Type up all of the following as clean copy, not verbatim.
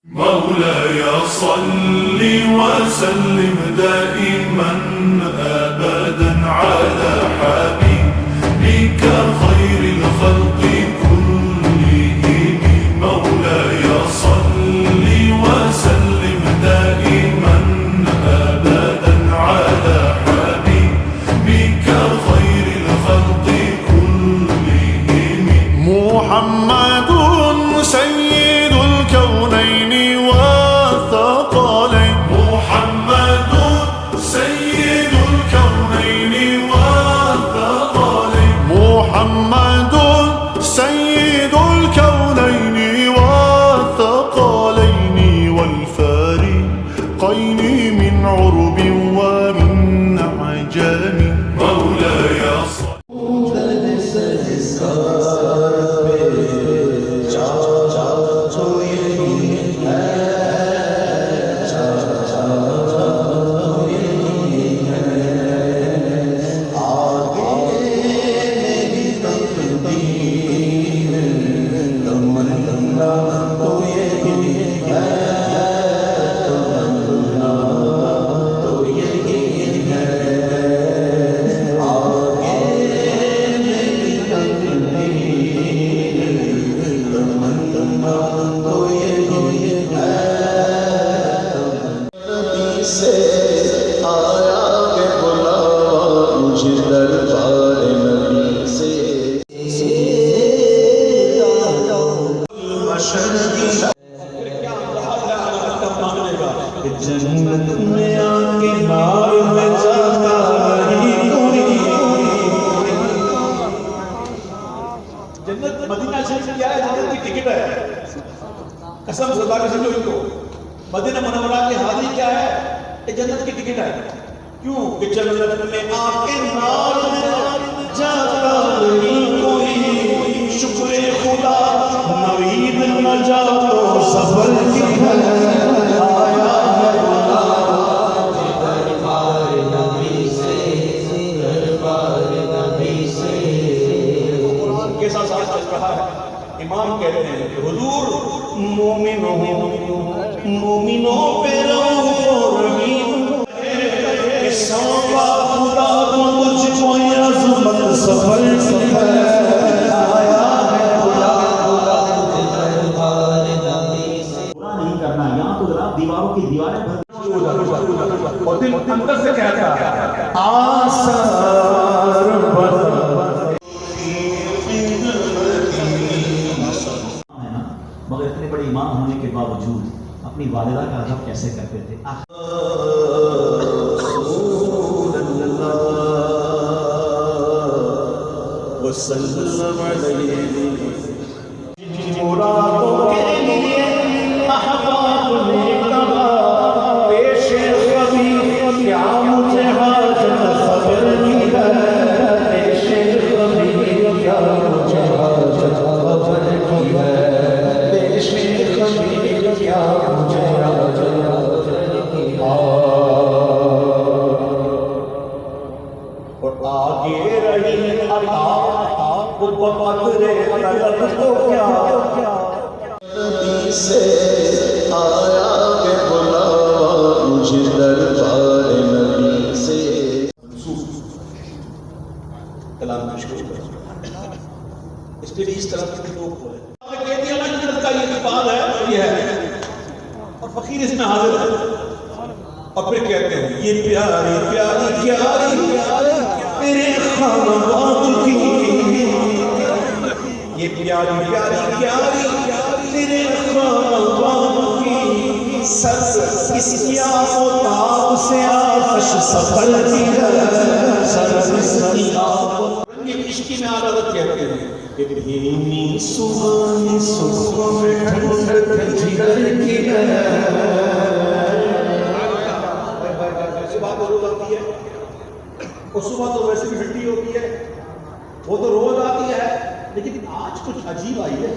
مولاي صل وسلم دائما أبدا على حبيبك خير الخلق كلهم. مولاي صل وسلم دائما أبدا على حبيبك خير الخلق كلهم. محمد سيد الكونين والثقلين. محمد سيد الكونين والثقلين. محمد سيد الكونين والثقلين والفارقين من عرب ومن عجم. مولاي صل جنت میں آکے نار میں جاتا جنت مدینہ شریف کیا ہے؟ جنت کی ٹکٹ ہے. قسم خدا کے سمجھو ان کو. مدینہ منورہ کی حاضری کیا ہے؟ یہ جنت کی ٹکٹ ہے. کیوں کہ جنت میں آکے نار میں جاتا نہیں کوئی. شکر خدا نوید نجات و سفر کی ہے. امام کہتے ہیں کہ حضور مومنوں پہ رحم و رحیم کہ سوا خدا کو مجھ کو عظمت سفر سے آیا ہے خدا دربار نبی سے. پورا نہیں کرنا یہاں تو ذرا دیواروں کی دیواریں بھر اور دل اندر سے کہتا ہے آثار بدل. مگر اتنے بڑے امام ہونے کے باوجود اپنی والدہ کا ادب کیسے کرتے تھے؟ وسلم علیہ مرادوں کے لیے احباب نے کہا پیش خبیر کیا مجھے حاجت خبر کی ہے. پیش خبیر کیا مجھے حاجت خبر کی ہے. اور آگے رہی عطا وہ بقدرے طلب تو کیا نبی سے آیا کہ بلاوا مجھے دربار نبی سے. کلام مشکل اس پہ بھی اس طرح کے لوگ ہوئے کا یہ اتفاق ہے یہ ہے اور فقیر اس میں حاضر ہے. اور پھر کہتے ہیں یہ پیاری پیاری پیاری تیرے خانواد کی. یہ پیاری پیاری پیاری تیرے خانواد کی. سر اس کیا تاب سے آتش سفر کی ہے. سر اس کیا عشقی میں عادت کہتے ہیں کہ دھیمی سبانی صبح میں ٹھنڈک جگر کی ہے. صبح تو روز آتی ہے اور صبح تو ویسے بھی ٹھنڈی ہوتی ہے. وہ تو روز آتی ہے لیکن آج کچھ عجیب آئی ہے.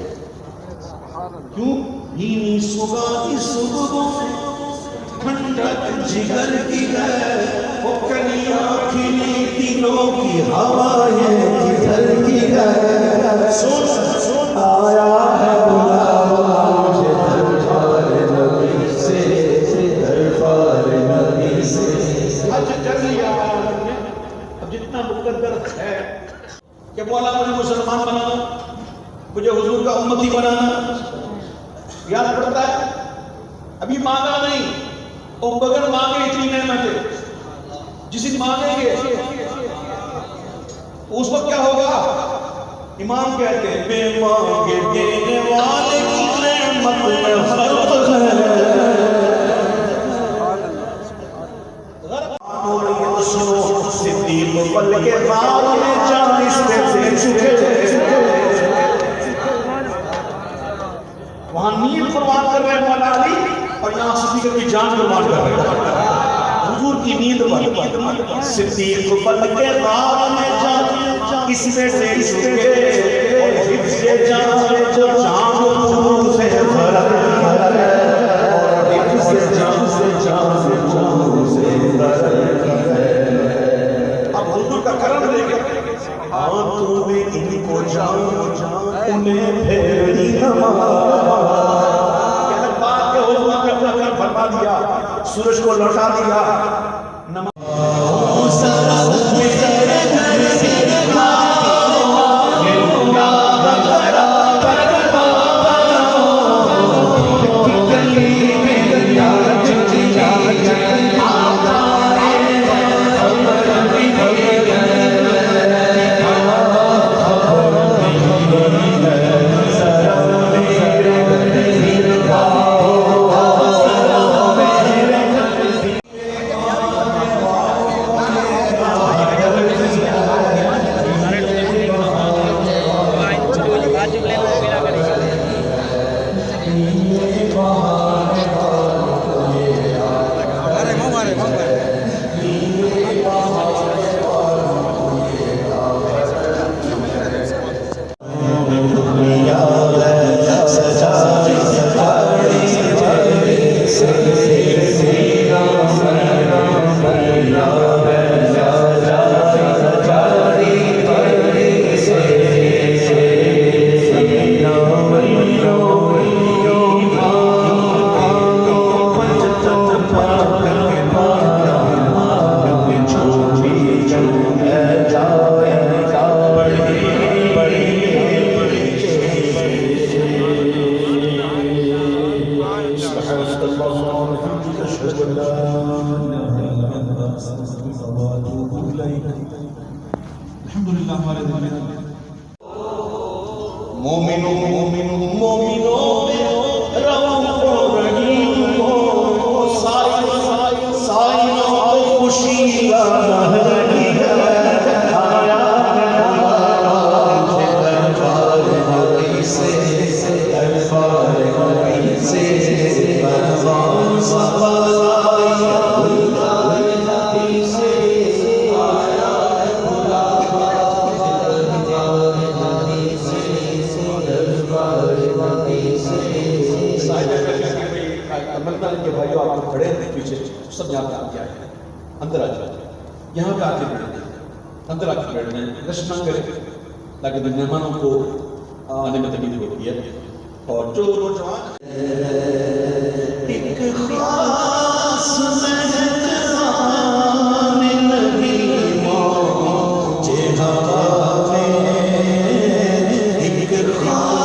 کیوں؟ دھیمی سبانی صبح میں ٹھنڈک جگر کی ہے. وہ کلیاں کھلی دلوں کی ہوائیں کدھر کی ہے. آیا ہے بلاوا مجھے دربار امتی بنانا یاد پڑتا ہے؟ ابھی مانگا نہیں، وہ بغیر مانگے اتنی نعمت ہے، جس دن مانگیں گے اس وقت کیا ہوگا؟ امام کہتے ہیں بے مانگے دینے والے کی نعمت میں فرق ہے، سنو صدیق پل کے بعد میں 40 دے چکے، وہاں نیند قربان کر رہے ہیں مولا علی، اور یہاں صدیق کی جان قربان کر رہے ہیں حضور کی نیند پر۔ صدیق پل کے بعد میں 40 دے چکے، اور حفظ جان جو جان سے فرق ہے، اور حفظ جان سے فرق ہے۔ حضور کا کرم دیکھیں، تو نے ان کو جان انہیں پھیری نماز بات کے حضور کا کرم فرما دیا، سورج کو لوٹا دیا، الحمدللہ ہمارے دل میں مومنوں رؤوف رحیم ہو، سائلوں کو خوشی لا رہی ہے، آیا کہ بھائیو آپ کو کھڑے ہیں پیچھے سب یہاں پہ آ جائے، اندر آ جائے، یہاں پہ آ کے بیٹھنے، اندر آ کے بیٹھنے، رش نہ کریں تاکہ مہمانوں کو آنے میں تکلیف ہوتی ہے۔ اور جو نوجوان ایک خاص مہمان نبی موجے ہوا میں، ایک خاص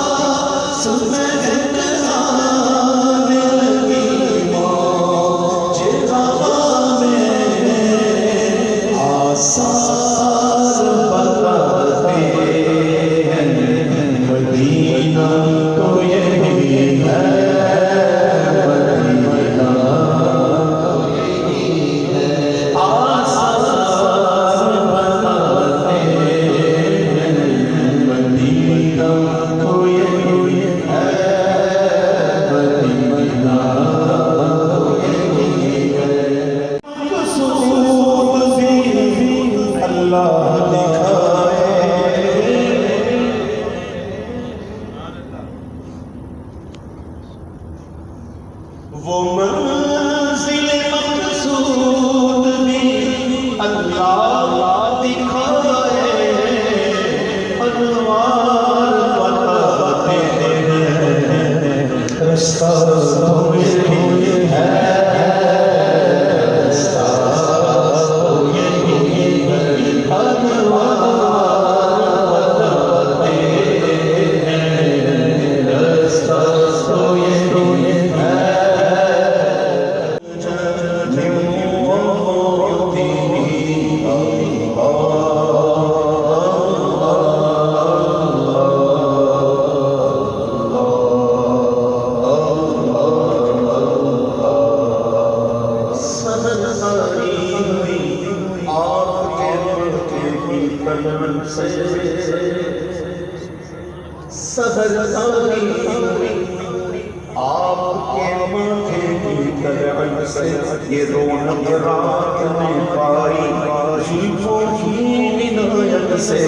وہ منزل مقصود بھی اللہ دکھائے، انوار بتاتے ہیں، رستہ تو یہی ہے، رستہ تو یہی ہے، انوار بتاتے ہیں، سے سحرگاہی آپ کے ماتھے کی طلعت سے یہ رونق رات میں پائی زلفوں کی عنایت سے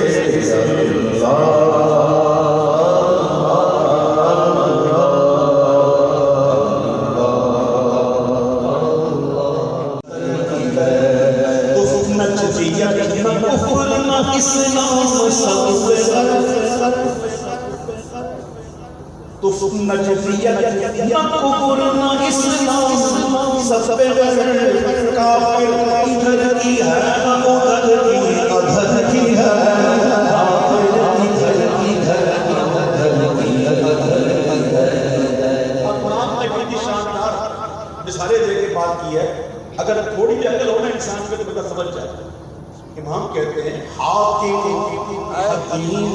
نجفیت نہ کفر نہ اسلام سب پہ کافر ادھر کی ہے ادھر کی ادھر کی ہے قرآن نے بڑی شاندار مثالیں دے کے بات کی ہے. اگر تھوڑی بھی عقل ہونا انسان کو تو بتا سمجھ جائے. امام کہتے ہیں حاکم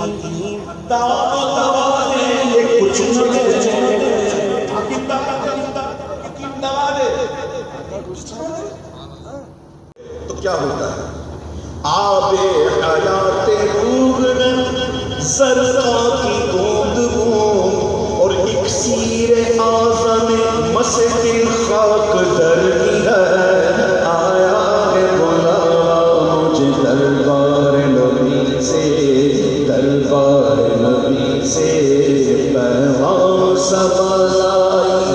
حکیم دعا دے کچھ نہ حکیم دعا دے تو کیا ہوتا ہے؟ آب حیات روح زرقا کی گود اور اکسیر اعظم مسجد خاک درمی ہے. آیا ہے بلاوا مجھے دربار نبی سے پیغام سبزائی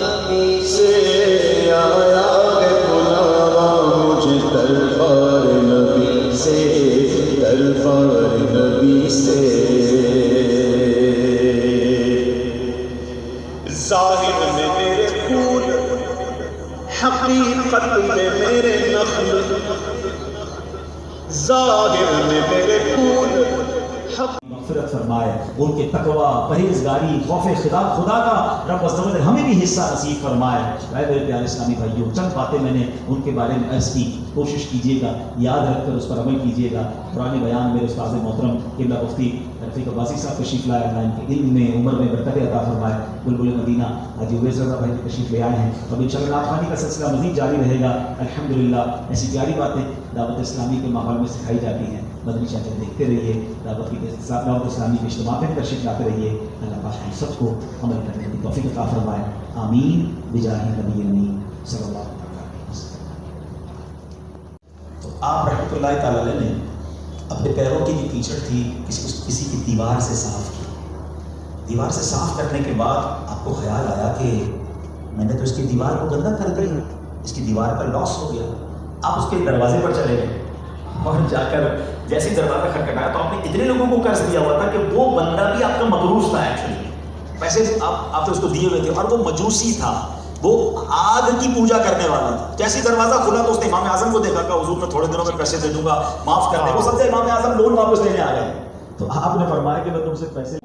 نبی سے آیا ہے بلاوا مجھے دربار نبی سے ظاہر میں میرے پھول حقیقت میں میرے نخل ظاہر میں میرے پھول مغفرت فرمائے، ان کے تقوی، پرہیزگاری، خوف خدا کا رب عزوجل ہمیں بھی حصہ نصیب فرمائے. میرے پیارے اسلامی بھائیوں، چند باتیں میں نے ان کے بارے میں عرض کی، کوشش کیجیے گا یاد رکھ کر اس پر عمل کیجیے گا. پرانے بیان میرے استاد محترم قبلہ مفتی رفیق عباسی صاحب تشریف لائے، اللہ ان کے علم میں عمر میں برکت عطا فرمائے. بلبل مدینہ حاجی عویس رضا بھائی تشریف لے آئے ہیں. اب انشاءاللہ نعت خوانی کا سلسلہ مزید جاری رہے گا. الحمدللہ ایسی پیاری باتیں دعوت اسلامی کے ماحول میں سکھائی جاتی ہیں. مدنی چینل دیکھتے رہیے، دعوت اسلامی کے اجتماع میں تشریف لاتے رہیے. اللہ پاک ہم سب کو عمل کرنے کی توفیق عطا فرمائے. آمین بجاہ نبی امین صلی اللہ علیہ وسلم. تو آپ رحمۃ اللہ تعالی علیہ نے اپنے پیروں کی جو کیچڑ تھی کسی کی دیوار سے صاف کی. دیوار سے صاف کرنے کے بعد آپ کو خیال آیا کہ میں نے تو اس کی دیوار کو گندا کر دیا، اس کی دیوار پر لاس ہو گیا. آپ اس کے دروازے پر چلے گئے اور جا کر جیسے دروازہ کھٹکھٹایا تو آپ نے اتنے لوگوں کو قرض دیا ہوا تھا کہ وہ بندہ بھی آپ کا مقروض تھا. ایکچولی پیسے آپ تو اس کو دیے ہوئے تھے اور وہ مجوسی تھا، وہ آگ کی پوجا کرنے والا تھا. جیسے دروازہ کھلا تو اس نے امام اعظم کو دیکھا کہ حضور میں تھوڑے دنوں میں پیسے دے دوں گا، معاف کر دیں. وہ سب سے امام اعظم لون واپس لینے آ گئے. تو آپ نے فرمایا کہ میں تم سے پیسے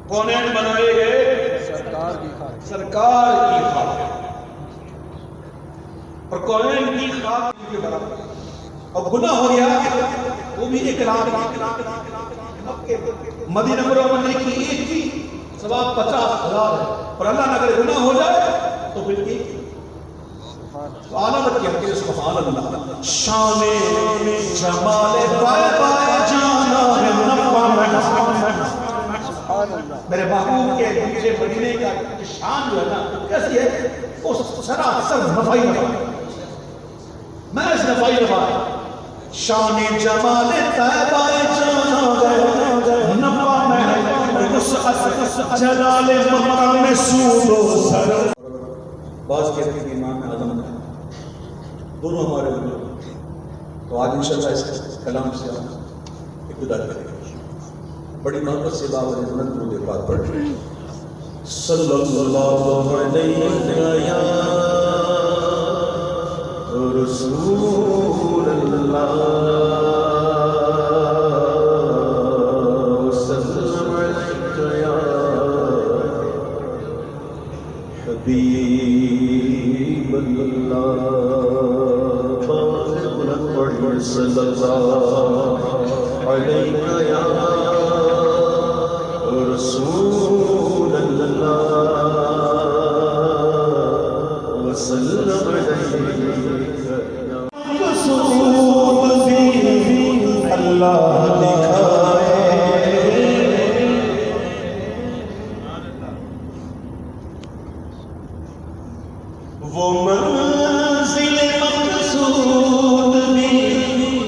کونین بنائے گئے سرکار کی خاطر اور کونین کی خاطر کے برابر. اور گناہ ہو گیا وہ بھی ایک لاکھ. مدینہ منورہ کی ایک تھی ثواب 50,000 ہے. اور اللہ نہ کرے گناہ ہو جائے تو پھر کی آلہ بت کہتے ہیں سبحان اللہ. شان جمال پائے جانا ہے نفع میں. میرے محبوب کے مجھے مدینے کا شان جو ہے نا کیسی ہے وہ سراسر نفعی نفع میں اس نفعی نفع شان جمال پائے جانا ہے نفع میں وسعت جلال مقام سود و سر. بعض کہتے ہیں امام اعظم دونوں ہمارے بزرگ. تو آج انشاءاللہ اس کلام سے ہم ابتدا کریں گے. بڑی محبت سے بابا عظمت درود پاک پڑھ رہے ہیں. صلی اللہ علیہ رسول اللہ وسلم علیہ یا حبیب اللہ صلی اللہ علیہ یا رسول اللہ وسلم علیہ رسول بھی اللہ دکھائے. وہ منزل مقصود بھی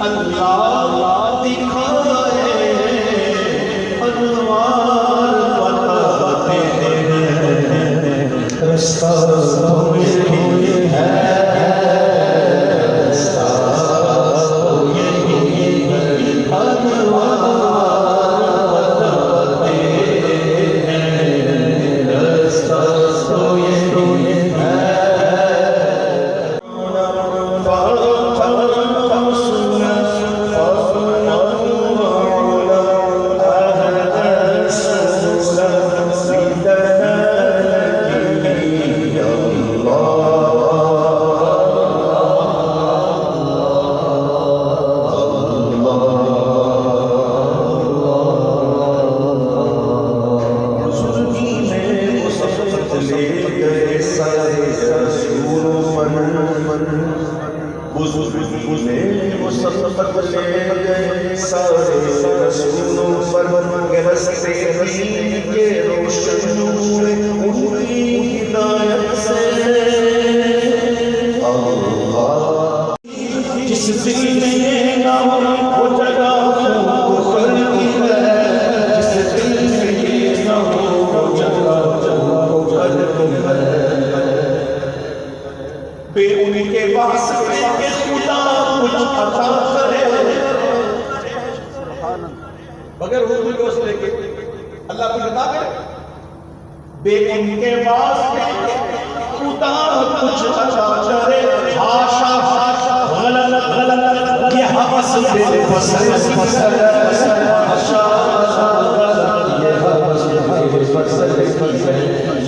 اللہ دکھائے. انوار بتاتے ہیں رستہ تو یہی ہے. بغیر حضور کے وسیلے کے اللہ کو بتا دے بے ان کے واسطے خدا کچھ عطا کرے. ہاشا غلط غلط یہ حوث بے فصل ہاشا غلط یہ حوث بے فصل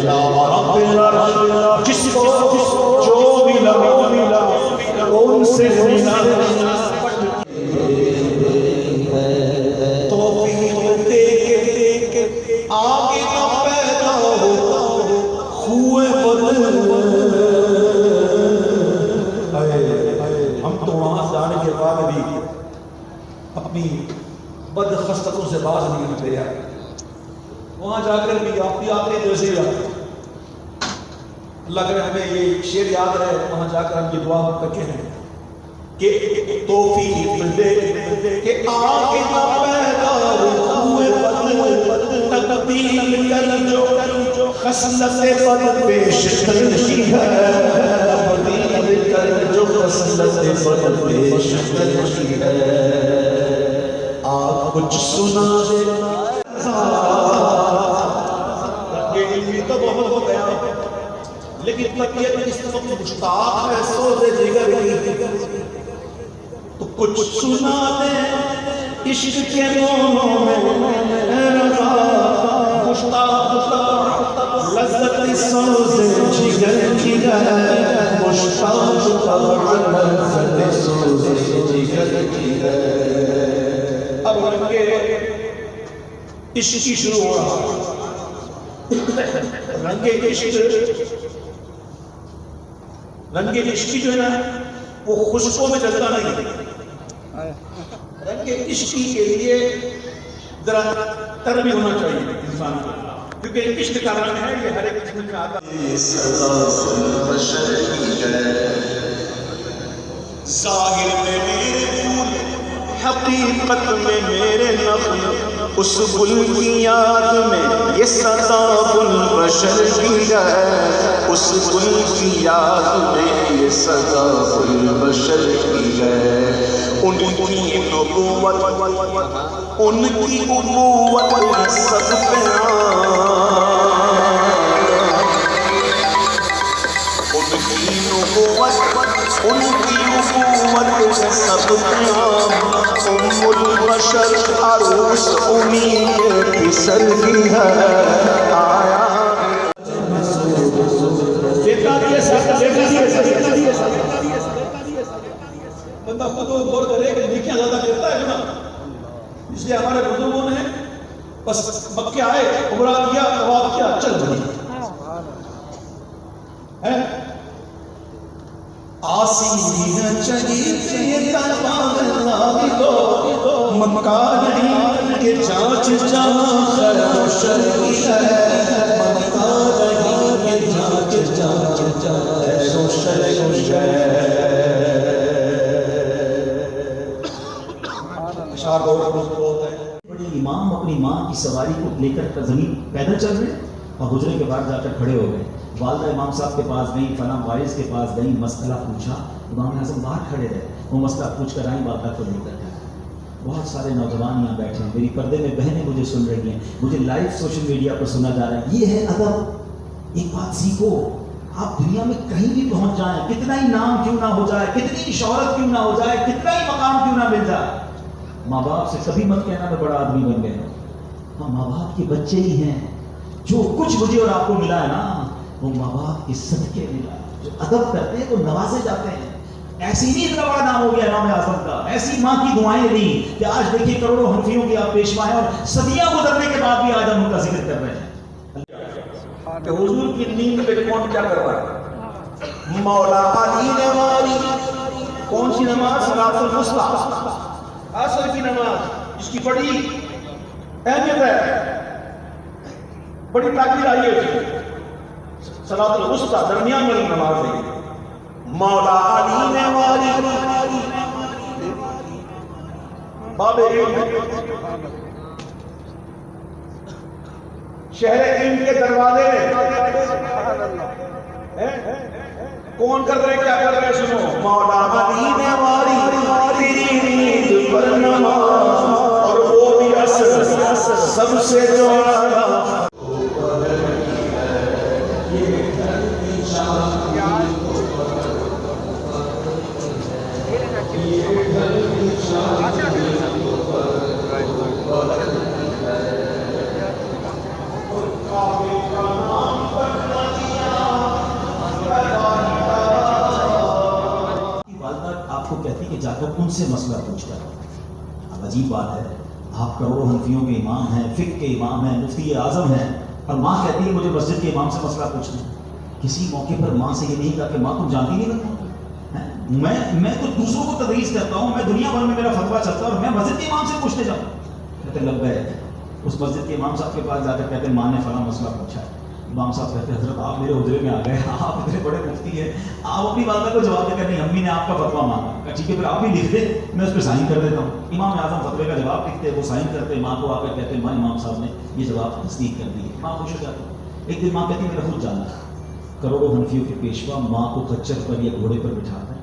یا رب العرش جس کو جو ملا ان سے ملا آگے نہ پیدا ہو خوئے بدل. ہم تو وہاں جانے کے بعد بھی اپنی بد خستوں سے باز نہیں ہوتے یار. وہاں جا کر بھی آپ بھی آتے جیسے ہی آتے. اللہ کرے ہمیں یہ شعر یاد رہے. وہاں جا کر ہم یہ دعا کرتے ہیں کہ توفیق دے کہ آگے نہ پیدا ہو خوئے بدل. تبدیل کر جو خصلت بد پیش کرتی ہے. تبدیل کر جو خصلت بد پیش کرتی ہے. آپ کچھ سنا دے. یہ تو بہت ہو گیا لیکن طبیعت اس وقت مشتاق ہے سوز جگر کی. تو کچھ سنا دے عشق کے دونوں میں رضا مشتاق لذت سوز جگر کی ہے. مشتاق لذت سوز جگر کی ہے. اب رنگے عشق کی شروع ہو رہا. رنگے عشق رنگ عشقی جو ہے نا وہ خوشبو میں چلتا نہیں، رنگ عشقی کے لیے ذرا تر بھی ہونا چاہیے انسان کو، کیونکہ عشق کا رنگ ہے یہ ہر ایک قسم میں آتا ہے۔ ظاہر میں میرے پھول، حقیقت میں میرے نغمے، اس گل کی یاد میں یہ صدا البشر کی ہے، اس گل کی یاد میں یہ صدا البشر کی ہے۔ ان کی نبوت سب پہ ان کی نبوت سب قیام، ام البشر عروس امید پسر بھی ہے آیا۔ بندہ خود غور کرے کہ نیکیاں زیادہ کرتا ہے نا، اس لیے ہمارے بزرگوں نے بس مکے آئے، عمرہ کیا، طواف کیا، چل پڑے۔ آسی چلیے مکہ نہیں کہ جانچ جہاں خیر و شر کی ہے، مکہ نہیں کہ جانچ جہاں خیر و شر کی ہے۔ بڑے امام اپنی ماں کی سواری کو لے کر زمین پیدل چل رہے اور حجرے کے بعد جا کر کھڑے ہو گئے۔ والدہ امام صاحب کے پاس گئیں، فلاں وارث کے پاس گئیں، مسئلہ پوچھا، امام اعظم باہر کھڑے رہے، وہ مسئلہ پوچھ کر آئیں، والدہ کو لے کر گئے۔ بہت سارے نوجوان یہاں بیٹھے ہیں، میری پردے میں بہنیں مجھے سن رہی ہیں، مجھے لائیو سوشل میڈیا پر سنا جا رہا ہے، یہ ہے ادب۔ ایک بات سیکھو، آپ دنیا میں کہیں بھی پہنچ جائیں، کتنا ہی نام کیوں نہ ہو جائے، کتنی ہی شہرت کیوں نہ ہو جائے، کتنا ہی مقام کیوں نہ مل جائے، ماں باپ سے کبھی مت کہنا میں بڑا آدمی بن گیا۔ ہم ماں باپ کے بچے ہی ہیں، جو کچھ مجھے اور آپ کو ملا ہے نا وہ ماں باپ کے صدقے ملا، جو ادب کرتے ہیں وہ نوازے جاتے ہیں۔ ایسی نہیں اتنا بڑا نام ہو گیا امام اعظم کا، ایسی ماں کی دعائیں دی کہ آج دیکھیے کروڑوں حنفیوں کی آپ پیشوا ہیں اور صدیاں گزرنے کے بعد بھی آج ہم ان کا ذکر کر رہے ہیں۔ کہ حضور کی نیند پہ کون کیا کر رہا ہے؟ مولا علی نمازی کون سی نماز؟ صلاۃ الوسطیٰ، عصر کی نماز، جس کی بڑی اہمیت ہے، بڑی تاکید آئی ہے، صلاۃ الوسطیٰ درمیان والی نماز ہے۔ مولا علی نمازی باب علم، شہر علم کے دروازے کون کر رہے کیا کر رہے سنو، مولا علی نمازی تیری نیند پر نماز اور وہ بھی عصر سب سے جو آیا۔ کہتی کہ جا کر ان سے مسئلہ پوچھ کر۔ اب عجیب بات ہے، آپ کروڑوں حنفیوں کے امام ہیں، فقہ کے امام ہیں، مفتی اعظم ہیں، اور ماں کہتی ہے مجھے مسجد کے امام سے مسئلہ پوچھنا ہے۔ کسی موقع پر ماں سے یہ نہیں کہا کہ ماں تم جانتی نہیں لگتا، میں تو دوسروں کو تدریس کرتا ہوں، میں دنیا بھر میں میرا فتویٰ چلتا ہے اور میں مسجد کے امام سے پوچھنے جاؤں؟ کہتے لبیک۔ اس مسجد کے امام صاحب کے پاس جا کر کہتے ہیں ماں نے فلاں مسئلہ پوچھا ہے۔ امام صاحب کہتے ہیں حضرت آپ میرے حجرے میں آ گئے، آپ اتنے بڑے مفتی ہیں، آپ اپنی والدہ کو جواب دے کر نہیں امی نے آپ کا فتویٰ مانگا، ٹھیک ہے پھر آپ بھی لکھ دیں، میں اس پہ سائن کر دیتا ہوں۔ امام اعظم فتوے کا جواب لکھتے، وہ سائن کرتے، ماں کو آ کر کہتے ماں امام صاحب نے یہ جواب تصدیق کر دی، ماں خوش ہو جاتی۔ ایک دن ماں کہتی میرا خود جانا تھا، کروڑوں حنفیوں کے پیشوا ماں کو خچر پر یا گھوڑے پر بٹھاتا ہے،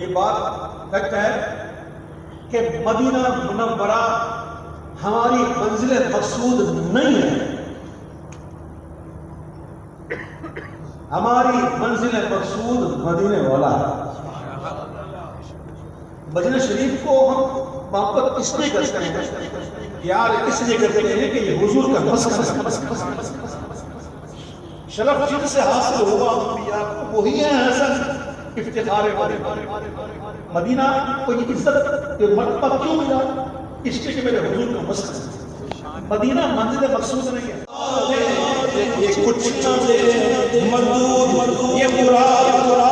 یہ بات سچ ہے کہ مدینہ منورہ ہماری منزل مقصود نہیں ہے. ہماری منزل مقصود مدینے والا ہے. مدینہ شریف کو ہم محبت اس لیے کرتے ہیں، پیار اس لیے کرتے ہیں کہ یہ حضور کا مسکن ہے. شرف جن سے حاصل ہوا انبیاء کو وہی ہے حسن افتخار مدینہ کو. یہ عزت یہ مرتبہ کیوں ملا؟ اس لیے کہ میرے حضور کا مسکن ہے. مدینہ منزل مقصود نہیں ہے. یہ کچھ مردود یہ مراد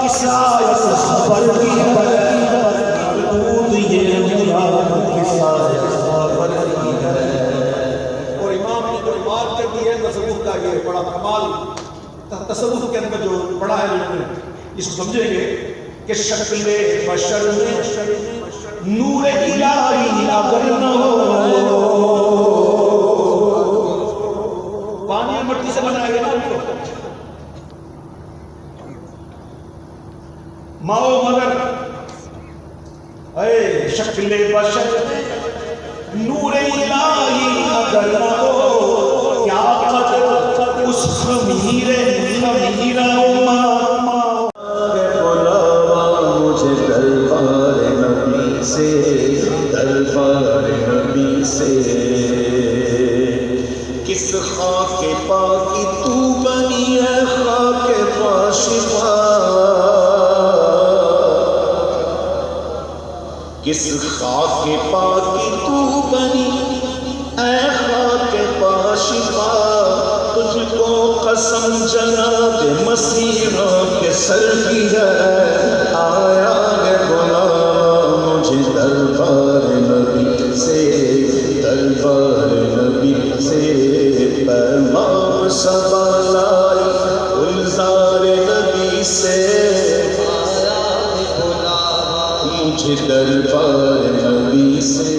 کس آیت خبر کی ہے. مردود یہ مراد کس آیت خبر کی ہے. اور امام نے جو بات کر دی ہے تصوف کا یہ بڑا کمال تصوف کے اندر جو پڑھا ہے لوگوں نے اس کو سمجھیں گے کہ شکل بشر نور الہی اگر نہ ہو. پانی مٹی سے بنایا گیا نا ماؤ مگر اے شکل بشر نور الہی اگر نہ ہو کیا قدر اس خمیر مجھے دربار نبی سے دربار نبی سے کس خاک پاکی تو بنی ہے خاک پاشفا. کس خاک پاکی تو بنی اے خاک پاشفا. تجھ کو قسم جناب مسیحوں کے سر کی ہے. آیا ہے غلام مجھے دربار نبی سے دربار نبی سے. پیغام صبا لائی گلزار نبی سے. آیا ہے غلام مجھے دربار نبی سے.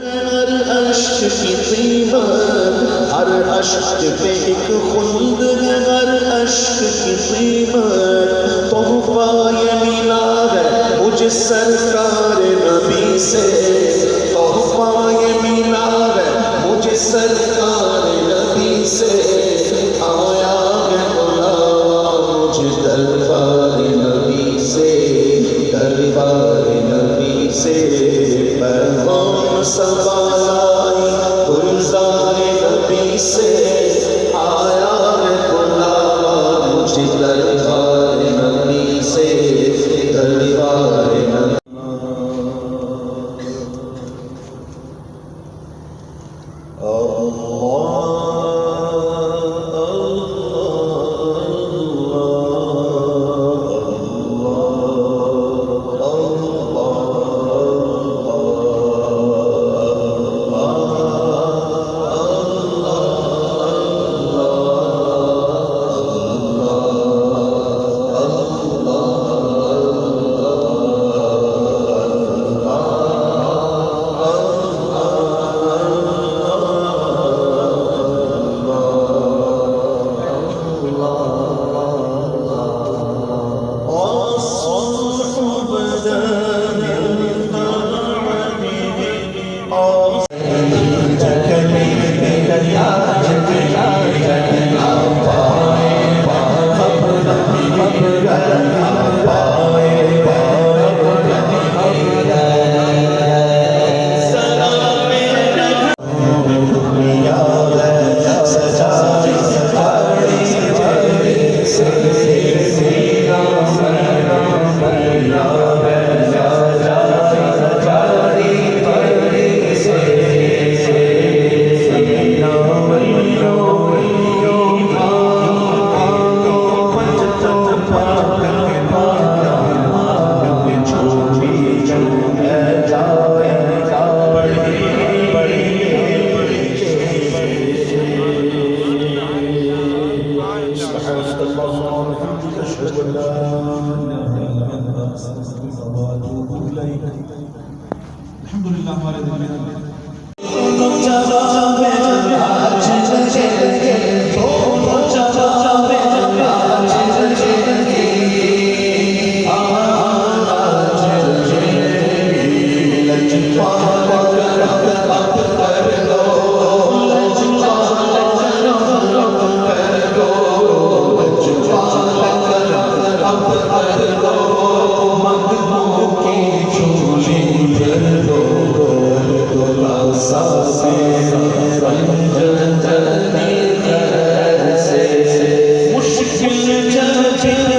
ہر اشک کی قیمت ہر اشک پہ ایک خلد ہے. ہر اشک کی قیمت تحفہ یہ ملا ہے مجھے سرکار نبی سے. تحفہ یہ ملا ہے مجھے سرکار نبی سے. آیا ہے غلام مجھے دربار نبی سے دربار نبی سے. پیغام صبا لائی گلزار نبی سے. آیا ہے غلام مجھے دربار نبی سے دربار نبی. الحمدللہ ہمارے دل میں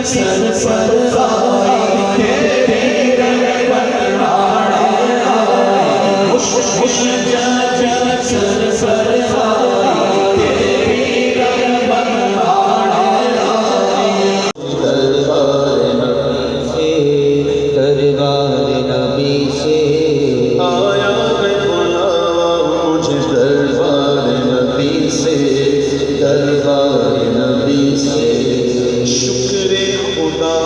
سر پر آئی تیری رنگ آڑے مشکل جا سر پر آئی تیری رنگ آڑے دربار نبی سے آیا ہے بلاوا مجھے دربار نبی سے دربار نبی سے شکر خدا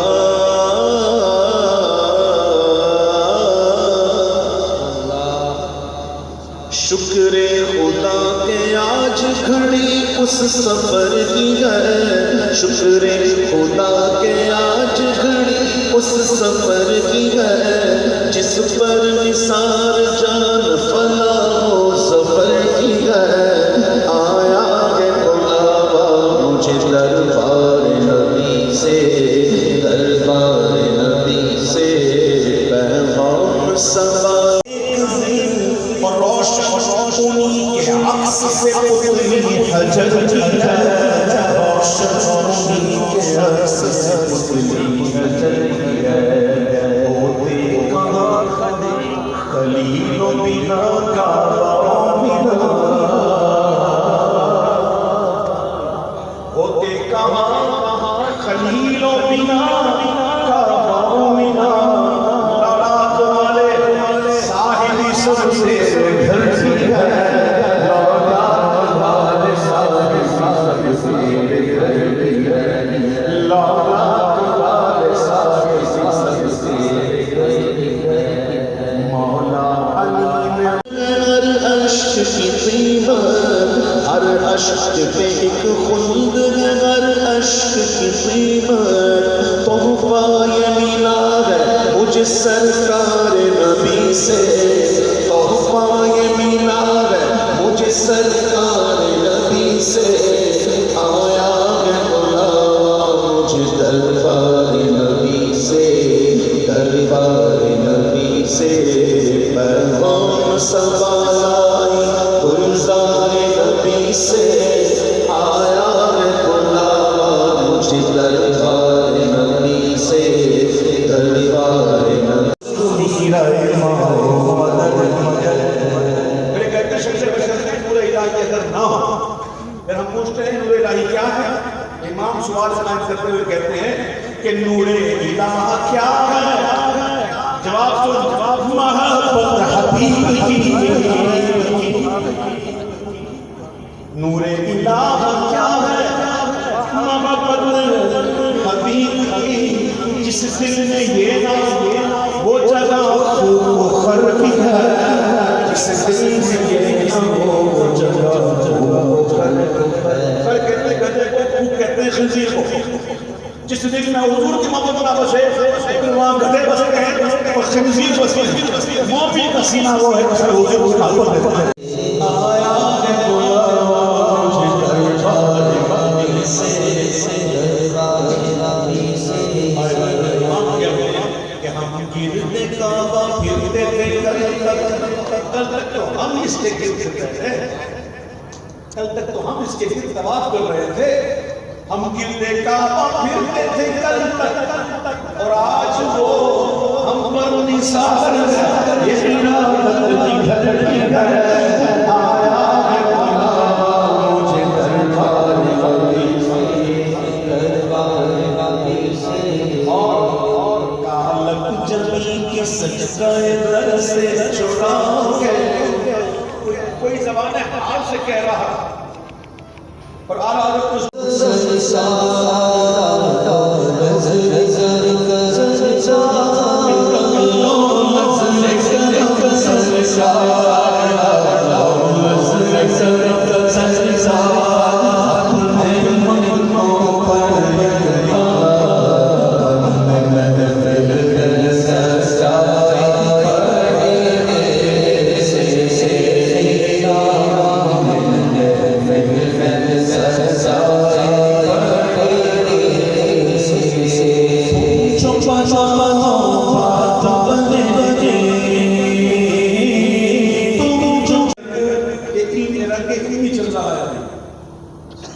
شکر خدا کہ آج گھڑی اس سفر کی ہے شکر خدا کہ آج گھڑی اس سفر کی ہے جس پر نثار جان فنا ہو سفر کی ہے آیا ہے بلاوا مجھے دربار نبی سے دربار نبی سے پیغام سبا اور روشن انہی کے عکس سے پتلی حجر کی ہے روشن انہی کے عکس سے پتلی حجر کی ہے ہوتے کہاں خلیل و بنا کعبہ منا ہوتے کہاں خلیل و بنا کعبہ منا لڑاک والے ساحل سب سے گھر کی ہے لڑاک والے ساحل سب سے گھر کی ہے لڑاک والے ساحل سب سے گھر کی ہے مولا علی ہر اشک کی قیمت ہر اشک پہ ایک خلد ہے ہر اشک کی قیمت تحفہ یہ ملا ہے مجھے سرکار نبی سے تحفہ یہ ملا ہے مجھے سرکار نبی سے آیا ہے بلاوا مجھے دربار نبی سے دربار نبی سے پیغام سبا لائی گلزار نبی سے آیا ہے بلاوا مجھے دربار نبی سے دربار نبی میرے کہتے ہیں نور الہی اگر نہ ہو پھر ہم پوچھتے ہیں نور الہی کیا ہے امام سوال سنائے کرتے ہوئے کہتے ہیں کہ نور الہ کیا ہے جواب تو جواب محبت حبیب کی نور الہ کیا ہے محبت حبیب کی جس دل میں یہ نہ وہ جگہ خوب و خر بھی ہے جس دل میں یہ نہ وہ جگہ خوب و خر خر کہتے گدے کو خوب کہتے ہیں خنزیر کو جس دل میں حضور کی محبت نہ بسے پھر وہاں گدے بستے ہیں اور خنزیر بستے ہیں مومن کا سینہ وہ ہے بسر حضور کی محبت میں آیا ہے بلاوا مجھے دربار نبی سے دربار نبی سے کہ ہم گرد کعبہ پھرتے تھے کل تک تو ہم اس کے گرد تھے کل تک تو ہم اس کے گرد طواف کر رہے تھے ہم گرد کعبہ پھرتے تھے کل تک اور آج وہ ہم پر نثار یہ ارادت گھر کی ہے آیا ہے بلاوا مجھے دربار نبی سے دربار نبی سے اور کالک جمی کے سجدہ در سے چھڑا کے کوئی زبان حال سے کہہ رہا اور آلہ حضرت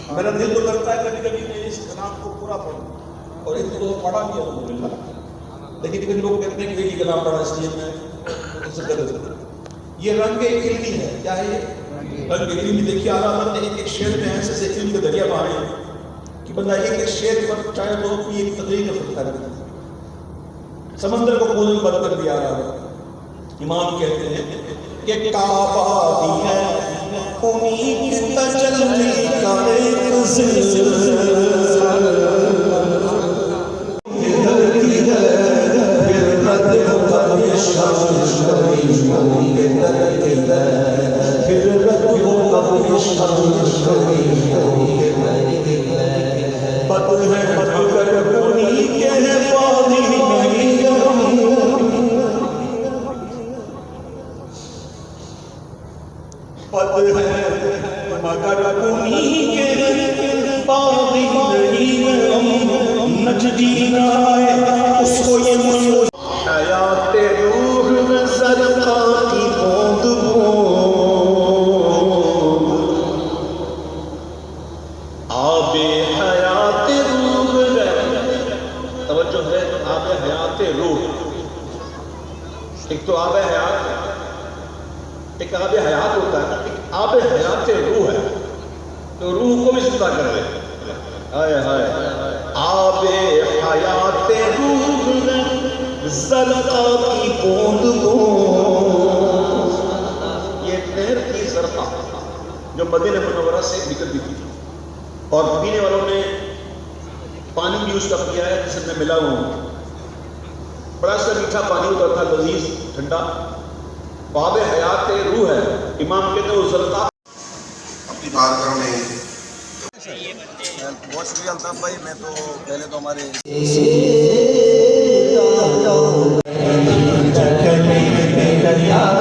میرا دل تو کرتا ہے کبھی کبھی میں اس کلام کو پورا پڑھوں اور ان کو پڑھا بھی الحمدللہ، لیکن کچھ لوگ کہتے ہیں کہ یہ کلام پڑھا اس لیے میں اس سے غلط ہوں۔ یہ رنگ علمی ہے، کیا ہے یہ رنگ علمی؟ دیکھیے اعلیٰ حضرت نے ایک شعر میں ایسے سے علم کے دریا بہائے ہیں کہ بندہ ایک شعر پر چاہے تو اپنی ایک تقریر کر سکتا ہے، سمندر کو کھولنا بند کر دیا رہا ہے۔ امام کہتے ہیں کہ کعبہ بھی ہے امید تجلی کا ایک حیات روح میں زرقا کی بوند آب حیات روح ہے، توجہ ہے، آب حیات روح، ایک تو آب حیات ہے، ایک آب حیات ہوتا ہے، ایک آب حیات روح ہے، تو روح کو بھی زندہ کر رہے ہیں۔ ہائے ہائے آب حیات روح میں زرقا کی بوند یہ نہر کی زرقا جو مدینہ منورہ سے نکلتی تھی، اور پینے والوں نے پانی بھی اس کا پیا ہے جسے میں ملا ہوں، بڑا سا میٹھا پانی ہوتا تھا، لذیذ ٹھنڈا، آب حیات روح ہے۔ امام کہتے ہیں وہ زرقا اپنی بات کرنے بہت شکریہ الطاف بھائی۔ میں تو پہلے تو ہمارے آ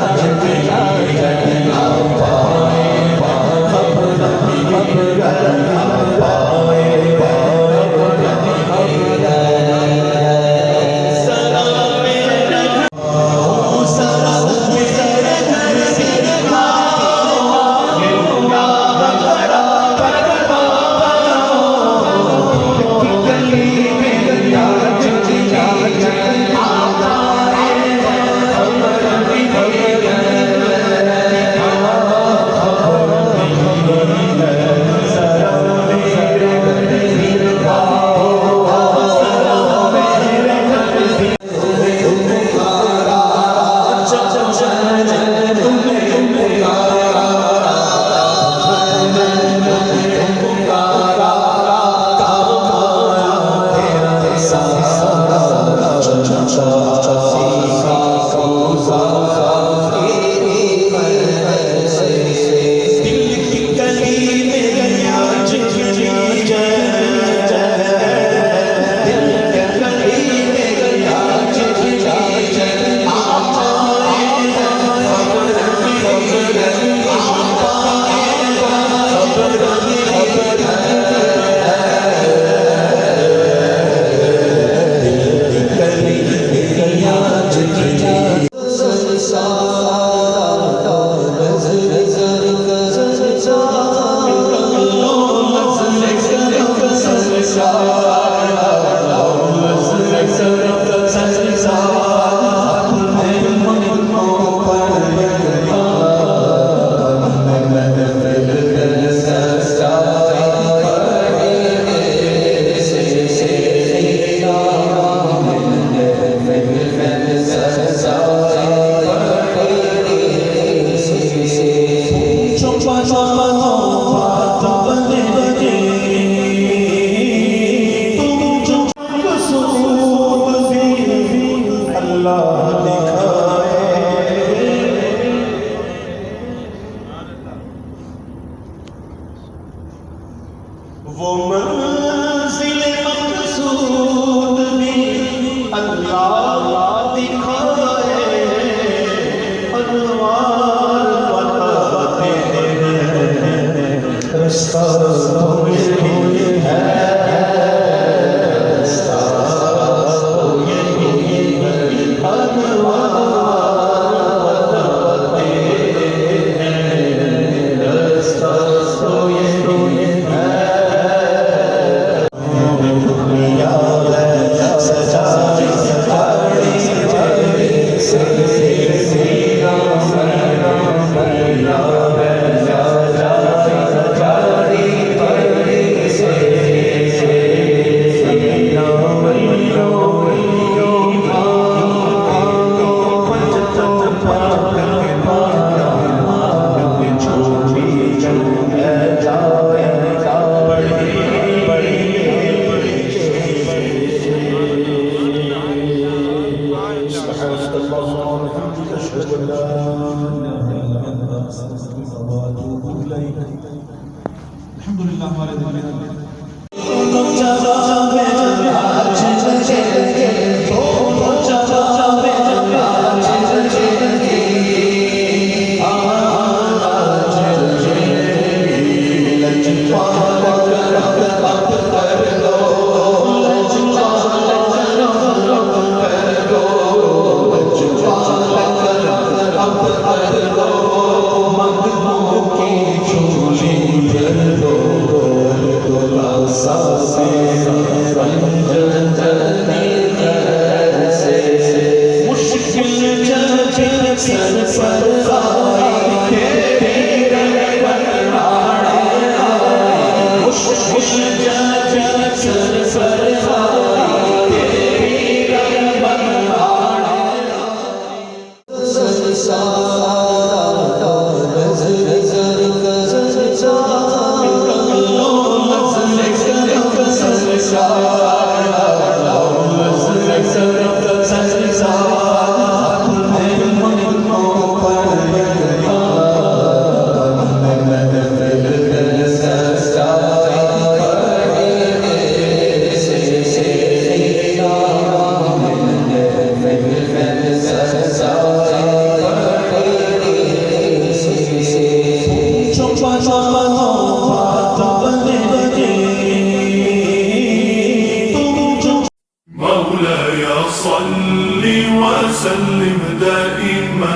وسلم دائما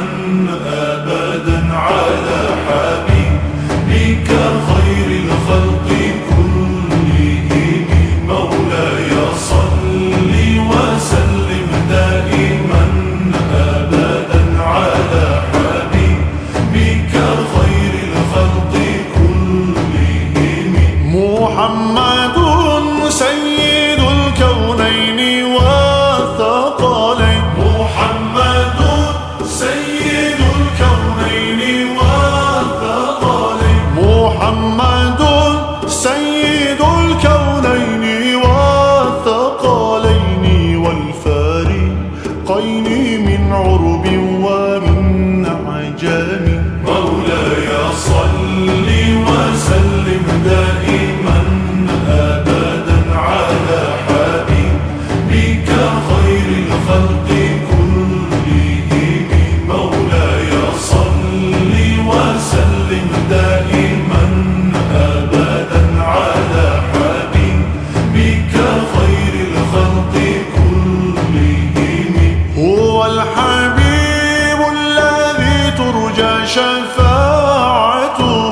أبدا على حبيبك خير الخلق كلهم مولاي صل وسلم دائما أبدا على حبيبك خير الخلق كلهم محمد سيد الكونين والثقلين محمد سيد الكونين والثقلين محمد سيد الكونين والثقلين والفارقين من عرب ومن عجم مولاي صل وسلم دائما أبدا على حبيبك خير الخلق كلهم مولاي صل وسلم دائما أبدا على حبيبك خير الخلق كلهم هو الحبيب الذي ترجى شفاعته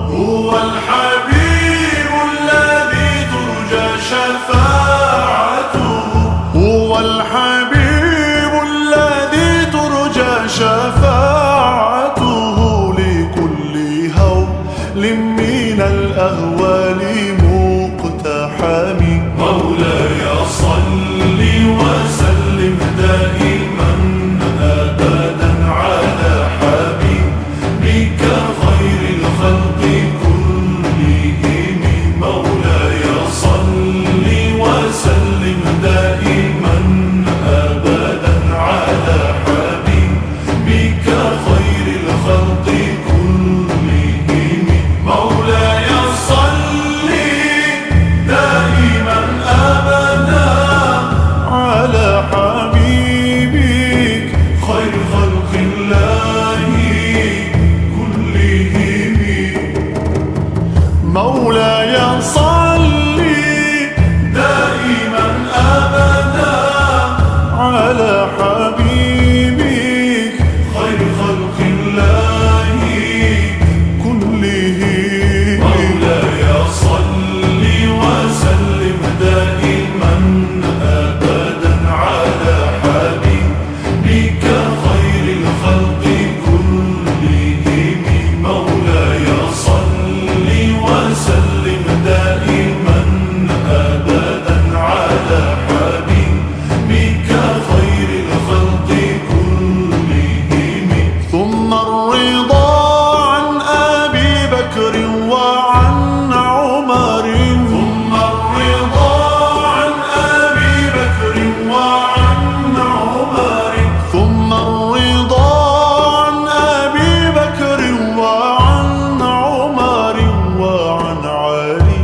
هو الحبيب الذي ترجى شفاعته هو الحبيب الذي ترجى شفاعته لكل هول من الأهوال مقتحم مولاي صل وسلم دائما أبدا على حبيبك خير الخلق كلهم مولاي صل وسلم دائما أبدا على حبيبك خير الخلق كلهم مولاي صل دائما أبدا على حبيبك خير خلق الله كلهم مولاي صل دائما أبدا على حبيبك خير خلق الله كلهم مولاي صل وسلم دائما أبدا على حبيبك خير الخلق كلهم مولاي صل وسلم دائما أبدا على حبيبك خير الخلق كلهم ثم الرضا عن أبي بكر وعن عمر ثم الرضا عن أبي بكر وعن عمر ثم الرضا عن أبي بكر وعن عمر وعن علي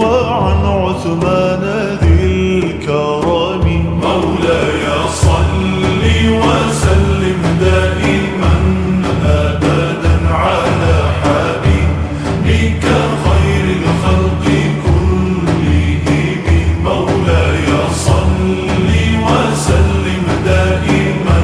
وعن عثمان ذي الكرم مولاي صل وسلم دائما أبدا على حبيبك خير الخلق كلهم مولاي صل وسلم دائما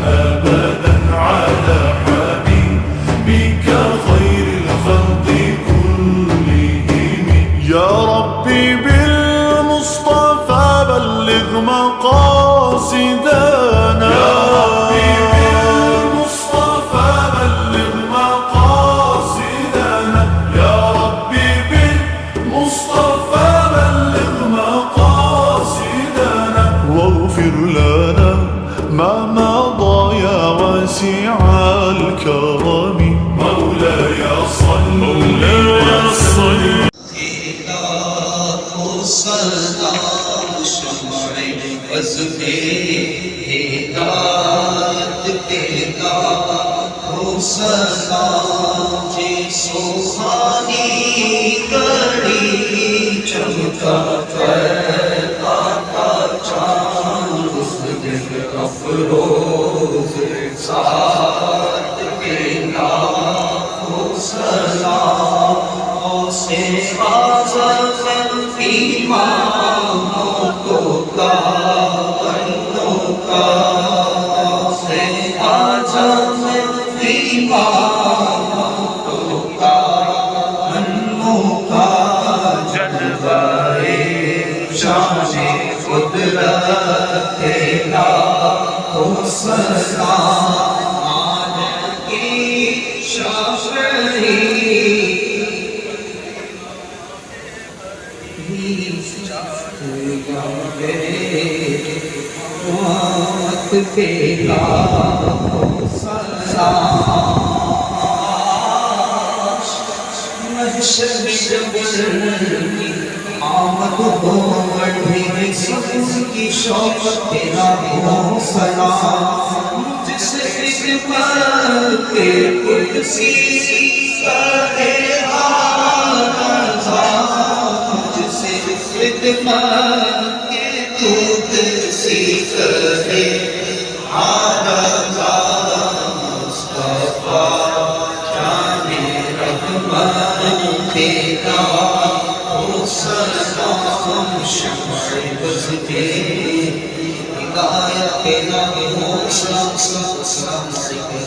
أبدا على حبيبك خير الخلق كلهم يا ربي بالمصطفى بلغ مقاصدنا يا ربي بالمصطفى بلغ مقاصدنا يا ربي بالمصطفى بلغ مقاصدنا واغفر لنا ما مضى يا واسع الكرم مولاي صل وسلم Imam Muqtada عبادتوں کا منوں کا جلوہ شان قدرت تیرا ہو سلام عالم کی شافعی وقت تیرا ہو سلام محشر جب آمد ہو بڑھے سکون کی شوقت تیرا ہو سلام جس خدمت کے قدسی کرے آرزا جس خدمت کے قدسی کرے آرزا مصطفیٰ شان رحمت تیرا سلام شمع بز کے ہدایت تیرا ہو سلام سلام سلام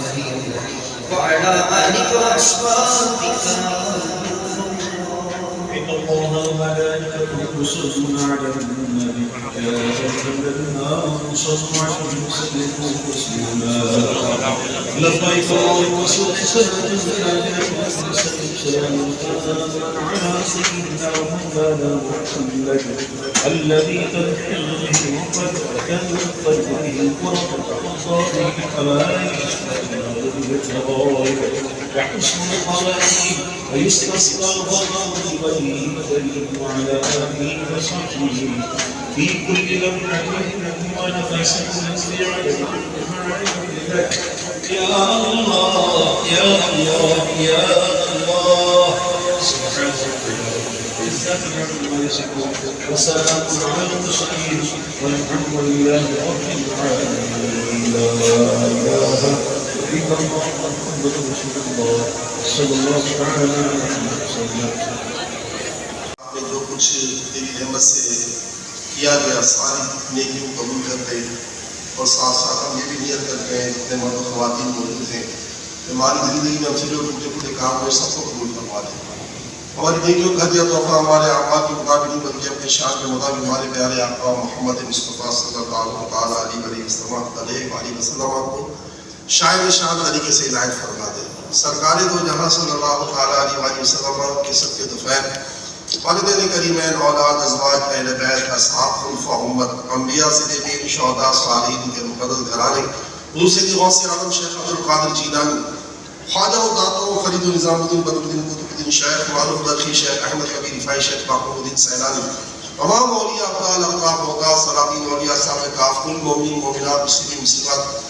وعلى آلك وأصحابك إن الله وملائكته يصلون على النبي يا أيها الذين آمنوا صلوا عليه وسلموا تسليما لبيك اللهم وسلم على سيدنا ومولانا محمد الذي تنحل به وقد تنقل به الكرب وتقضى به الحوائج وحسن الخلائق ويستسقى الغضب بوجهه الكريم وعلى آله وصحبه في كل لمحة ونفس في عدد لك يا الله يا الله يا الله سبحان ربك وسلام على المرسلين والحمد لله رب العالمين لا إله إلا الله محمد رسول الله صلى الله تعالى عليه وسلم میں جو کچھ تیری رحمت سے کیا گیا ساری نیکیوں قبول کرتے اور ساتھ ساتھ ہم یہ بھی نیت کرتے ہیں جتنے مرد و خواتین موجود ہیں ہماری زندگی میں ہم سے جو ٹوٹے پھوٹے کام ہوئے سب کو قبول کروا دیں ہماری نیکیوں کا دیا تحفہ ہمارے اعمال کے مطابق نہیں بلکہ اپنے شان کے مطابق ہمارے پیارے آقا محمد مصطفیٰ صلی اللہ علیہ وسلم کو شاید شان طریقے سے عنایت فرما دے سرکار دو جہاں صلی اللہ علیہ وسلم کے سب کے دفعہ والدین کریمین اولاد ازواج اہل بیت اصحاب خلفاء امت انبیاء صدیقین شہداء صالحین کے مقدس گھرانے دوسری غوث اعظم شیخ عبد القادر جیلانی خواجہ و داتوں فرید نظام الدین بدر الدین قطب الدین شیخ معروف درخی شیخ احمد کبیر رفاعی شیخ محمود الدین سیلانی تمام اولیاء ابدال اقطاب اوقات سلاطین اولیاء صاحب کاف کل مومنین مومنات مسلمین مسلمات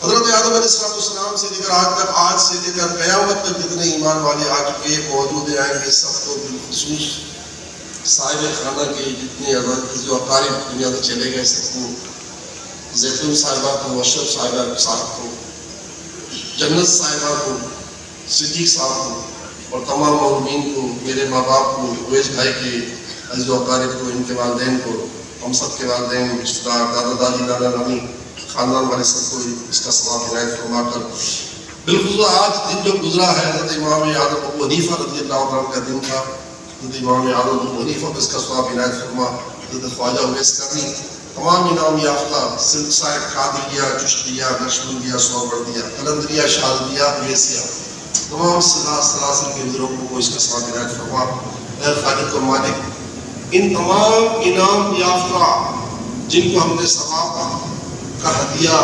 حضرت آدم علیہ السلام سے لے کر آج سے لے کر قیامت تک جتنے ایمان والے آ چکے موجود آئیں گے سب کو بالخصوص صاحب خانہ کے جتنے عزیز و اقارب دنیا سے چلے گئے سب کو زیتون صاحبہ کو اشرف صاحبہ صاحب کو جنت صاحبہ کو صدیق صاحب کو اور تمام مرحومین کو میرے ماں باپ کو اویس بھائی کے عزیز و اقارب کو ان کے والدین کو ہم سب کے والدین رشتہ دار دادا دادی نانا نانی خاندان والے سب کو اس کا ثواب عنایت فرما کر بالخصوص آج دن جو گزرا ہے حضرت امام اعظم ابو حنیفہ رضی اللہ عنہ کا دن تھا حضرت امام اعظم ابو حنیفہ کو اس کا ثواب عنایت فرما حضرت خواجہ اویس کرنی تمام انعام یافتہ سلک صاحب قادریہ چشتیہ نقشبندیہ سہروردیہ قلندریہ شاذلیہ اویسیہ تمام سلاسل کے بزرگوں کو اس کا ثواب عنایت فرما اے خالق و مالک ان تمام انعام یافتہ جن کو ہم نے ثواب کا ہدیہ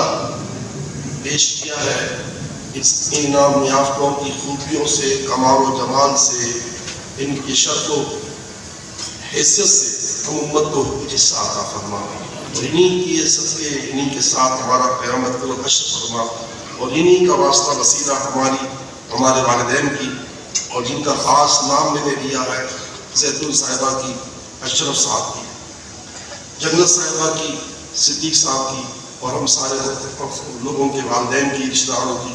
پیش کیا ہے اس انعام یافتوں کی خوبیوں سے کمال و جمال سے ان کی شرف و حیثیت سے ہم امت کو حصہ عطا فرما اور انہی کی صدقے انہی کے ساتھ ہمارا قیامت کو حشر فرما اور انہی کا واسطہ وسیلہ ہمارے والدین کی اور جن کا خاص نام میں نے لیا ہے زیتون صاحبہ کی اشرف صاحب کی جنت صاحبہ کی صدیق صاحب کی اور ہم سارے لوگوں کے والدین کی رشتہ داروں کی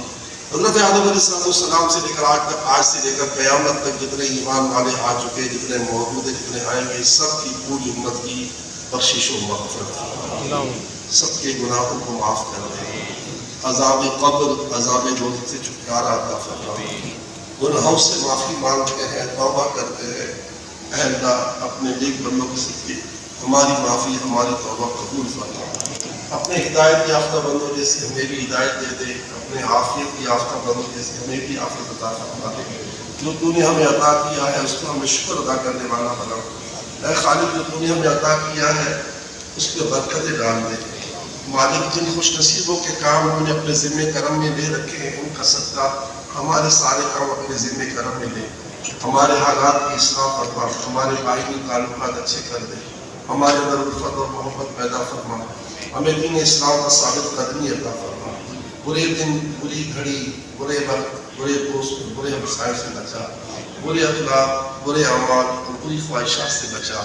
حضرت آدم علیہ السلام سے لے کر آج سے لے کر قیامت تک جتنے ایمان والے آ چکے جتنے موجود ہیں جتنے آئیں گے سب کی پوری امت کی بخشش و مغفرت سب کے گناہوں کو معاف کر دیں عذاب قبر عذاب دوزخ سے چھٹکارا عطا فرما. گناہوں سے معافی مانگتے ہیں, توبہ کرتے ہیں. اے اللہ اپنے نیک بندوں کے صدقے ہماری معافی ہماری توبہ قبول فرما. اپنے ہدایت یافتہ بندوں جیسے ہمیں بھی ہدایت دے دے, اپنے عافیت یافتہ بندوں جیسے ہمیں بھی عافیت عطا فرما دے. جو تو نے ہمیں عطا کیا ہے اس کو ہمیں شکر ادا کرنے والا بنا. اے خالق جو تو نے ہمیں عطا کیا ہے اس پہ برکتیں ڈال دے. مالک جن خوش نصیبوں کے کام ہم نے اپنے ذمہ کرم میں لے رکھے ہیں ان کا صدقہ ہمارے سارے کام اپنے ذمہ کرم میں لے. ہمارے حالات کی اصلاح فرما, ہمارے باہمی تعلقات اچھے کر دے, ہمارے اندر الفت اور محبت پیدا فرما. ہمیں دین اسلام کا ثابت قدمی عطا فرما. برے دن, بری گھڑی, برے وقت, برے دوست, برے ہمسائے سے بچا. برے اخلاق, برے اعمال اور بری خواہشات سے بچا.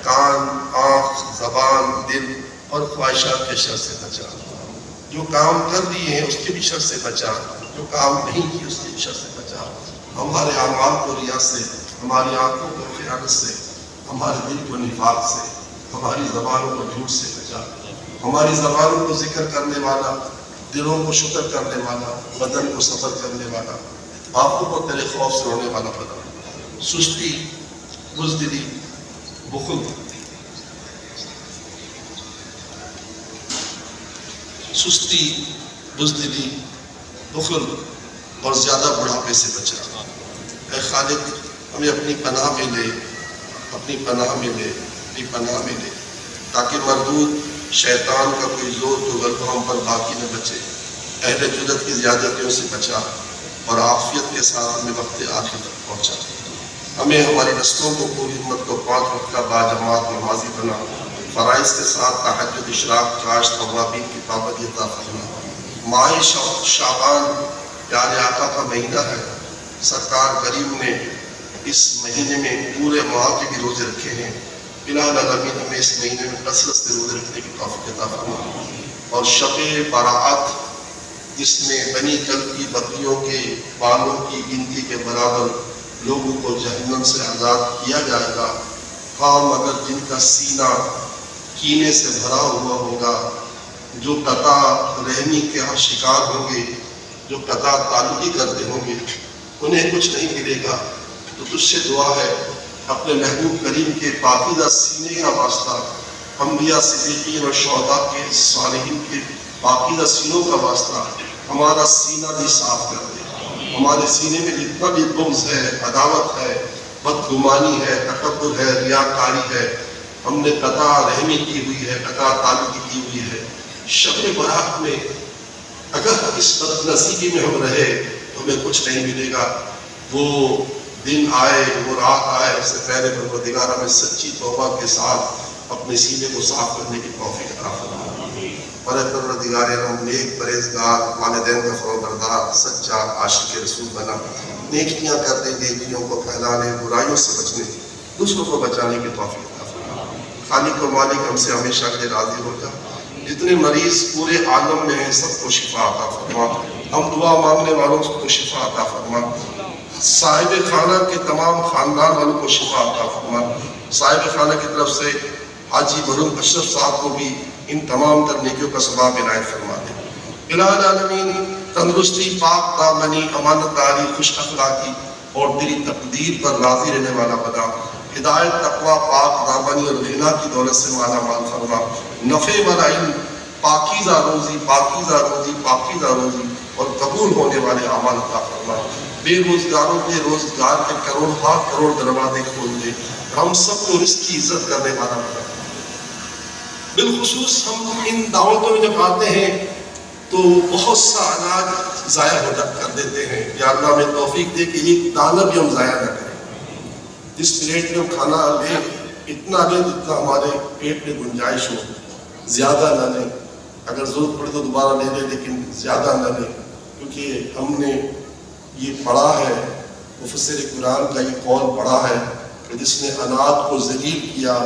کان, آنکھ, زبان, دل اور خواہشات کے شر سے بچا. جو کام کر دیے ہیں اس کے بھی شر سے بچا, جو کام نہیں کیے اس کے بھی شر سے بچا. ہمارے اعمال کو ریا سے, ہماری آنکھوں کو خیانت سے, ہمارے دل کو نفاق سے, ہماری زبانوں کو جھوٹ سے بچا. ہماری زبانوں کو ذکر کرنے والا, دلوں کو شکر کرنے والا, بدن کو صبر کرنے والا, آنکھوں کو تیرے خوف سے رونے والا بنا. سستی, بزدلی, بخل, سستی, بزدلی, بخل اور زیادہ بڑھاپے سے بچا. اے خالق ہمیں اپنی پناہ میں لے, اپنی پناہ میں لے, اپنی پناہ میں لے, تاکہ مردود شیطان کا کوئی زور تو غلبہ ہم پر باقی نہ بچے. اہل جدت کی زیادتیوں سے بچا اور عافیت کے ساتھ ہمیں وقت آخر تک پہنچا. ہمیں ہماری نسلوں کو پوری امت کو 5 وقت کا باجماعت نمازی بنا. فرائض کے ساتھ تہجد, اشراق, کاش, توابین کی پابندی عطا فرما. ماہ شعبان پیارے آقا کا مہینہ ہے. سرکار کریم نے اس مہینے میں پورے ماہ کے بھی روزے رکھے ہیں. الہ العالمین ہمیں اس مہینے میں کثرت سے روزے رکھنے کی توفیق عطا فرما. اور شب براعت جس میں بنی کلب کی بکریوں کے بالوں کی گنتی کے برابر لوگوں کو جہنم سے آزاد کیا جائے گا. کام اگر جن کا سینہ کینے سے بھرا ہوا ہوگا, جو قطع رحمی کے شکار ہوں گے, جو قطع تعلقی کرتے ہوں گے, انہیں کچھ نہیں ملے گا. تو تجھ سے دعا ہے اپنے محبوب کریم کے پاکیزہ سینے کا واسطہ, انبیاء, صدیقین اور شہداء کے, صالحین کے پاکیزہ سینوں کا واسطہ ہمارا سینہ بھی صاف کر دے. ہمارے سینے میں جتنا بھی بغض ہے, عداوت ہے, بدگمانی ہے, تکبر ہے, ریاکاری ہے, ہم نے قطع رحمی کی ہوئی ہے, قطع تعلقی کی ہوئی ہے, شب برات میں اگر اس بدنصیبی میں ہم رہے تو ہمیں کچھ نہیں ملے گا. وہ دن آئے, وہ رات آئے, اس سے پہلے پروردگار ہمیں سچی توبہ کے ساتھ اپنے سینے کو صاف کرنے کی توفیق عطا فرما. پروردگار ہم نیک, پرہیزگار, والدین کا فرمانبردار, سچا عاشق رسول بنا. نیکیاں کرنے, نیکیوں کو پھیلانے, برائیوں سے بچنے, دوسروں کو بچانے کی توفیق عطا فرما. خالق و مالک ہم سے ہمیشہ کے راضی ہو جا. جتنے مریض پورے عالم میں ہیں سب کو شفا عطا فرما. ہم دعا مانگنے والوں کو شفا عطا فرما. صاحب خانہ کے تمام خاندان والوں کو شفا عطا فرما. صاحب خانہ کی طرف سے حاجی مرحوم اشرف صاحب کو بھی ان تمام تر نیکیوں کا ثواب عنایت فرما دے. الہ العالمین تندرستی, پاک دامنی, امانت داری, خوش اخلاقی اور دلی تقدیر پر راضی رہنے والا بنا. ہدایت, تقویٰ, پاک دامنی اور غنا کی دولت سے مالا مال فرما. نفع والا علم, پاکیزہ روزی, پاکیزہ روزی, پاکیزہ روزی اور قبول ہونے والے اعمال عطا فرما. بے روزگاروں کے روزگار کے کروڑ کروڑ دروازے کھول دے. ہم سب کو رزق کی عزت کرنے والا بنا. بالخصوص ہم ان دعوتوں میں جب آتے ہیں تو بہت سا اناج ضائع ہو کر دیتے ہیں. یا اللہ ہمیں توفیق دے کہ ایک دانہ بھی ہم ضائع نہ کریں. جس پلیٹ میں ہم کھانا لیں اتنا لیں جتنا ہمارے پیٹ میں گنجائش ہو, زیادہ نہ لیں. اگر ضرورت پڑے تو دوبارہ لے لیں لیکن زیادہ نہ لیں, کیونکہ ہم نے یہ پڑھا ہے, مفسر قرآن کا یہ قول پڑھا ہے کہ جس نے اناج کو ذلیل کیا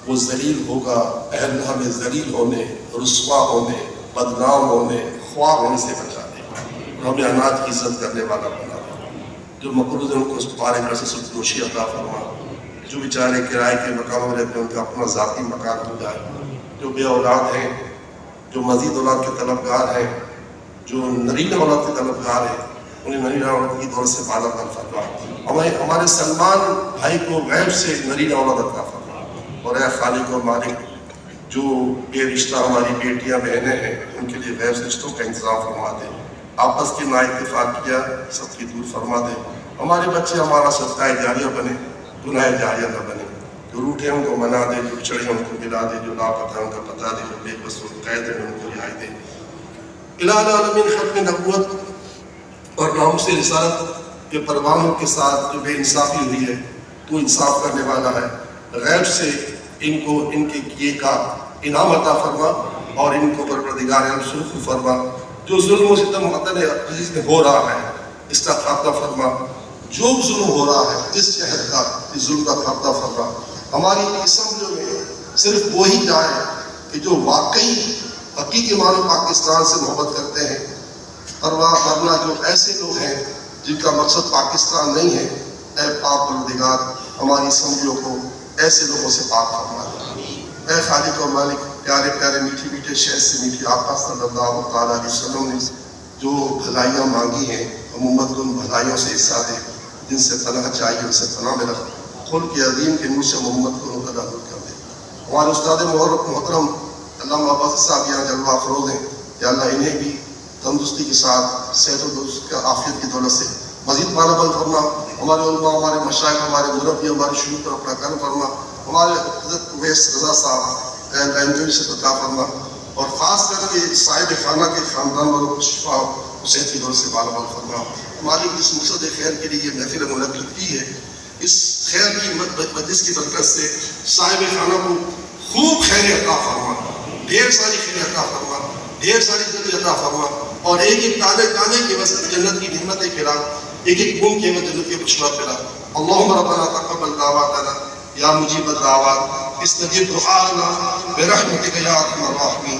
وہ ذلیل ہوگا. اے اللہ ہمیں ذلیل ہونے, رسوا ہونے, بدنام ہونے, خواہ ہونے سے بچا دے اور ہمیں اناج کی عزت کرنے والا بنا. جو مقروض ہیں ان کو اس پارے میں سے سرفروشی عطا فرما. جو بیچارے کرائے کے مکانوں میں رہتے ہیں ان کا اپنا ذاتی مکان ہو جائے. جو بے اولاد ہیں, جو مزید اولاد کے طلبگار ہیں, جو نرین اولاد کے طلبگار ہیں انہیں نرین اولاد کی دولت سے بالا تر فرما. ہمارے سلمان بھائی کو غیب سے نرین اولاد عطا فرما. اور اے خالق و مالک جو بے رشتہ ہماری بیٹیاں بہنیں ہیں ان کے لیے غیب سے رشتوں کا انتظام فرما دے. آپس کی نااتفاق کیا سب کی دور فرما دے. ہمارے بچے ہمارا صدقہ جاریہ بنے، گناہ جاریہ نہ بنے. جو روٹے ہیں ان کو منا دے، جو چڑھے ہیں ان کو ملا دے، جو لاپتہ ہیں ان کا پتہ دے، جو بے بس قید ہیں ان کو رہائی دے. الہ العالمین ختم نبوت اور ناموس رسالت کے پروانوں کے ساتھ جو بے انصافی ہوئی ہے تو انصاف کرنے والا ہے. غیب سے ان کو ان کے کیے کا انعام عطا فرما اور ان کو پروردگار عالم سرخ فرما. جو ظلم و ستم وطن عزیز میں ہو رہا ہے اس کا خاتمہ فرما. جو ظلم ہو رہا ہے اس شہر کا اس ظلم کا خاتمہ فرما. ہماری اسمبلیوں میں صرف وہی جائے کہ جو واقعی حقیقی معنی پاکستان سے محبت کرتے ہیں، ورنہ جو ایسے لوگ ہیں جن کا مقصد پاکستان نہیں ہے، اے پاک پروردگار ہماری اسمبلیوں کو ایسے لوگوں سے پاک فرما. اے خالق و مالک پیارے پیارے میٹھی میٹھے شہد سے میٹھی آقا صلی اللہ تعالیٰ علیہ وسلم نے جو بھلائیاں مانگی ہیں ہم امت کو ان بھلائیوں سے حصہ دے. جن سے پناہ چاہیے ان سے پناہ میں رکھ. خلق عظیم کے نور سے محمد کو مقدر کر دے. ہمارے استاد محترم علامہ عباس صاحب یہاں جلوہ افروز ہیں، یا اللہ انہیں بھی تندرستی کے ساتھ صحت و درست عافیت کی دولت سے مزید مالا بل فرما. ہمارے علماء، ہمارے مشائخ، ہمارے مربی، ہمارے شیوخ پر اپنا کرم فرما. ہمارے حضرت اویس رضا صاحب انجوری سے عطا فرما. اور خاص کر کے صاحب خانہ کے خاندان والوں کو شفا و صحت کی دولت سے مالا بل فرما. ہماری اس مقصد خیر کے لیے یہ محفل منعقد کی ہے، اس خیر کی مجلس کی برکت سے صاحب خانہ کو خوب خیر عطا فرما، ڈھیر ساری خیر عطا فرما، ڈھیر ساری جنت عطا فرما. اور ایک ایک دانے دانے کے وسط جنت کی نعمتیں کھلا، ایک ایک بوم کے وسط جنت کے بشرات کھلا. اللہم ربنا تقبل دعواتنا یا مجیب الدعوات، استجب دعانا برحمتک یا ارحم الراحمین.